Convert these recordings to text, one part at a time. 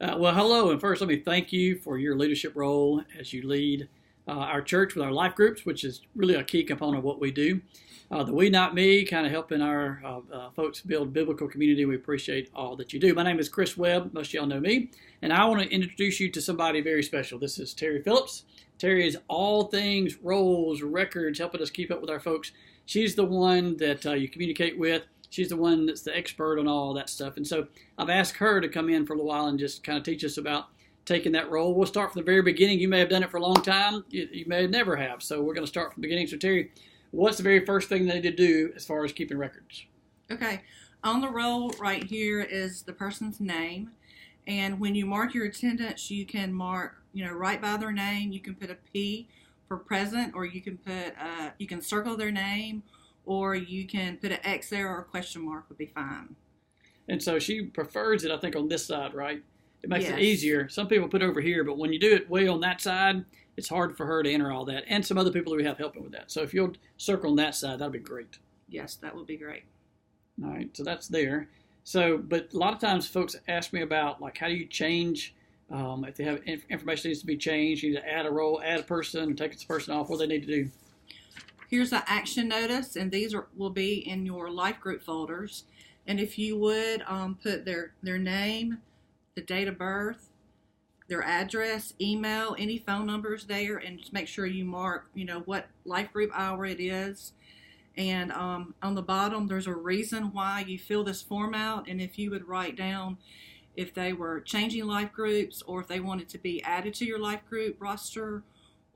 Well, hello, and first let me thank you for your leadership role as you lead our church with our life groups, which is really a key component of what we do. The We Not Me, kind of helping our folks build biblical community. We appreciate all that you do. My name is Chris Webb. Most of y'all know me, and I want to introduce you to somebody very special. This is Terry Phillips. Terry is all things roles, records, helping us keep up with our folks. She's the one that you communicate with. She's the one that's the expert on all that stuff. And so I've asked her to come in for a little while and just kind of teach us about taking that role. We'll start from the very beginning. You may have done it for a long time. You may never have. So we're going to start from the beginning. So Terry, what's the very first thing they need to do as far as keeping records? Okay. On the roll right here is the person's name. And when you mark your attendance, you can mark, right by their name. You can put a P for present, or you can put, you can circle their name, or you can put an X there, or a question mark would be fine. And so she prefers it, I think, on this side, right? It makes Yes. it easier. Some people put it over here, but when you do it way on that side, it's hard for her to enter all that. And some other people that we have helping with that. So if you'll circle on that side, that'll be great. Yes, that would be great. All right, so that's there. So, but a lot of times folks ask me about, like, how do you change, if they have information needs to be changed, you need to add a role, add a person, or take this person off, what they need to do. Here's an action notice, and these will be in your life group folders. And if you would put their name, the date of birth, their address, email, any phone numbers there, and just make sure you mark, what life group hour it is. And on the bottom, there's a reason why you fill this form out. And if you would write down if they were changing life groups, or if they wanted to be added to your life group roster,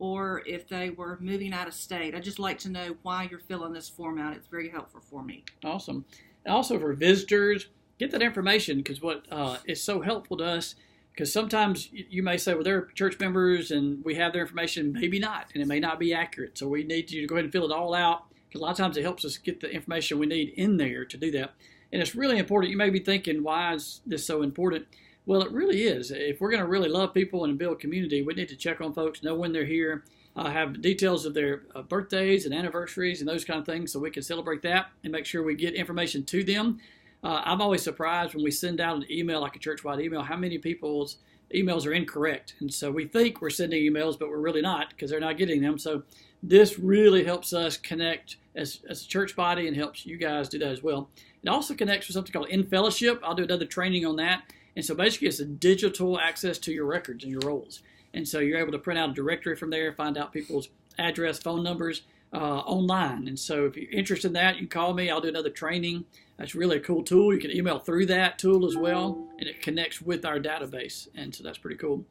or if they were moving out of state. I'd just like to know why you're filling this form out. It's very helpful for me. Awesome. And also for visitors, get that information, because what is so helpful to us, because sometimes you may say, well, they're church members and we have their information, maybe not, and it may not be accurate. So we need you to go ahead and fill it all out, because a lot of times it helps us get the information we need in there to do that. And it's really important. You may be thinking, why is this so important? Well, it really is. If we're going to really love people and build community, we need to check on folks, know when they're here, have details of their birthdays and anniversaries and those kind of things, so we can celebrate that and make sure we get information to them. I'm always surprised when we send out an email, like a church-wide email, how many people's emails are incorrect. And so we think we're sending emails, but we're really not, because they're not getting them. So this really helps us connect as a church body, and helps you guys do that as well. It also connects with something called In Fellowship. I'll do another training on that. And so basically it's a digital access to your records and your roles. And so you're able to print out a directory from there, find out people's address, phone numbers online. And so if you're interested in that, you can call me. I'll do another training. That's really a cool tool. You can email through that tool as well, and it connects with our database. And so that's pretty cool.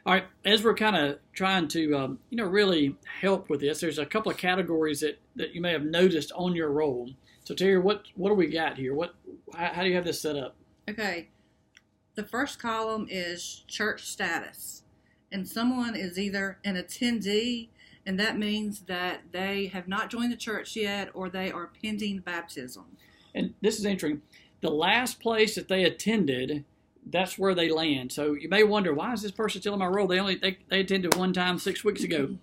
All right, as we're kind of trying to, really help with this, there's a couple of categories that you may have noticed on your role. So Terry, what do we got here? How do you have this set up? Okay. The first column is church status. And someone is either an attendee, and that means that they have not joined the church yet, or they are pending baptism. And this is interesting. The last place that they attended, that's where they land. So you may wonder, why is this person still in my role? They attended one time 6 weeks ago.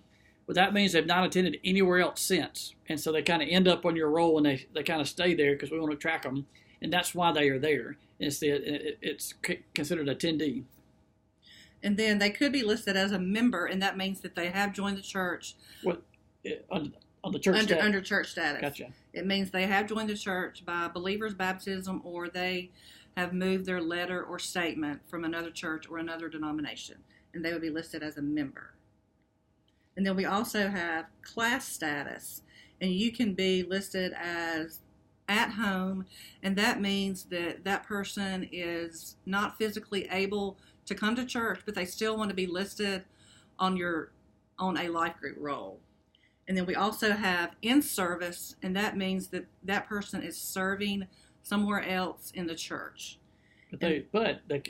Well, that means they've not attended anywhere else since. And so they kind of end up on your role, and they kind of stay there because we want to track them. And that's why they are there. It's considered attendee. And then they could be listed as a member, and that means that they have joined the church. What on the church status? Under church status. Gotcha. It means they have joined the church by believer's baptism, or they have moved their letter or statement from another church or another denomination, and they would be listed as a member. And then we also have class status, and you can be listed as at home, and that means that that person is not physically able to come to church, but they still want to be listed on a life group role. And then we also have in service, and that means that that person is serving somewhere else in the church. But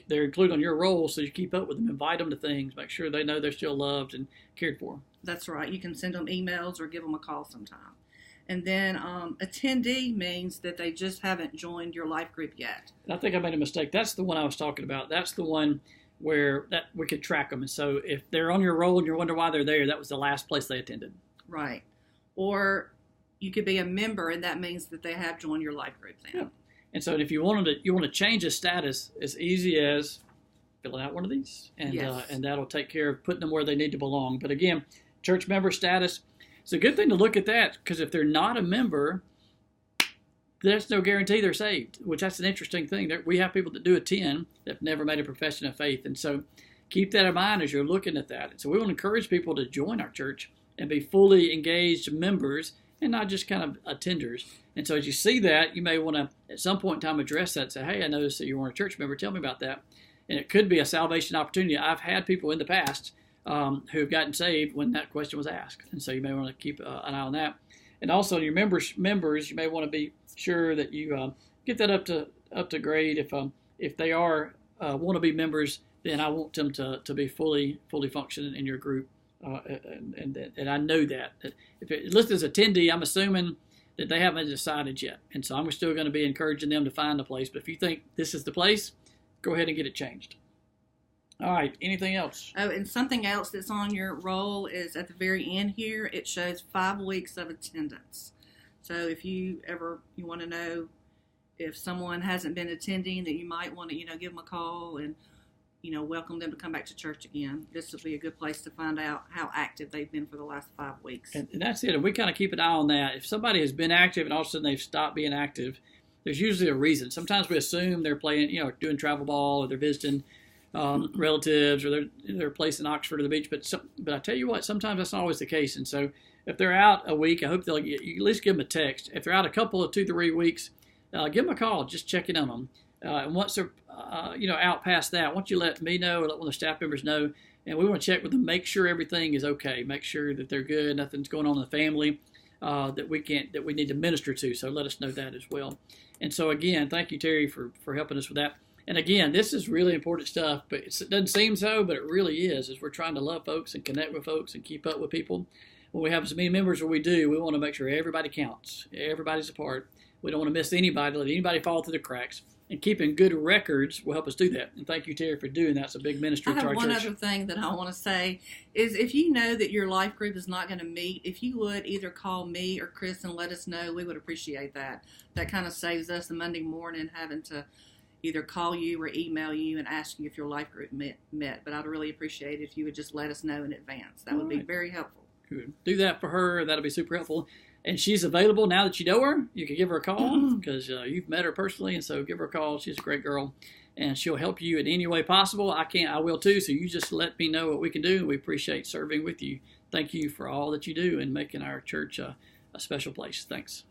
they're included on your role, so you keep up with them, invite them to things, make sure they know they're still loved and cared for. That's right. You can send them emails or give them a call sometime. And then attendee means that they just haven't joined your life group yet. And I think I made a mistake. That's the one I was talking about. That's the one where that we could track them. And so if they're on your roll and you're wondering why they're there, that was the last place they attended. Right. Or you could be a member, and that means that they have joined your life group then. Yeah. And so if you want to change a status, as easy as filling out one of these, and Yes. and that'll take care of putting them where they need to belong. But again, church member status, it's a good thing to look at that, because if they're not a member, there's no guarantee they're saved, which that's an interesting thing. We have people that do attend that have never made a profession of faith, and so keep that in mind as you're looking at that. And so we want to encourage people to join our church and be fully engaged members and not just kind of attenders. And so as you see that, you may want to at some point in time address that and say, hey, I noticed that you weren't a church member. Tell me about that. And it could be a salvation opportunity. I've had people in the past who have gotten saved when that question was asked. And so you may want to keep an eye on that. And also your members, you may want to be sure that you get that up to grade. If they are want to be members, then I want them to be fully functioning in your group. And I know that if it's listed as attendee, I'm assuming that they haven't decided yet. And so I'm still going to be encouraging them to find a place. But if you think this is the place, go ahead and get it changed. All right. Anything else? Oh, and something else that's on your roll is at the very end here. It shows 5 weeks of attendance. So if you want to know if someone hasn't been attending, that you might want to, give them a call and, welcome them to come back to church again. This would be a good place to find out how active they've been for the last 5 weeks. And that's it. And we kind of keep an eye on that. If somebody has been active and all of a sudden they've stopped being active, there's usually a reason. Sometimes we assume they're playing, doing travel ball, or they're visiting relatives, or they're placed in Oxford or the beach. But I tell you what, sometimes that's not always the case. And so if they're out a week, I hope you at least give them a text. If they're out a couple of 2 to 3 weeks, give them a call, just checking on them. And once they're out past that, once you let me know or let one of the staff members know, and we want to check with them, make sure everything is okay, make sure that they're good, nothing's going on in the family that we need to minister to. So let us know that as well. And so again, thank you, Terry, for helping us with that. And again, this is really important stuff, but it doesn't seem so, but it really is. As we're trying to love folks and connect with folks and keep up with people, when we have as many members as we do, we want to make sure everybody counts, everybody's a part. We don't want to miss anybody, let anybody fall through the cracks. And keeping good records will help us do that. And thank you, Terry, for doing that. It's a big ministry to our church. I have one other thing that I want to say is if you know that your life group is not going to meet, if you would either call me or Chris and let us know, we would appreciate that. That kind of saves us the Monday morning having to either call you or email you and ask you if your life group met. But I'd really appreciate it if you would just let us know in advance. That would be very helpful. Good. Do that for her. That'll be super helpful. And she's available now that you know her. You can give her a call because you've met her personally, and so give her a call. She's a great girl, and she'll help you in any way possible. I will too. So you just let me know what we can do. We appreciate serving with you. Thank you for all that you do and making our church a special place. Thanks.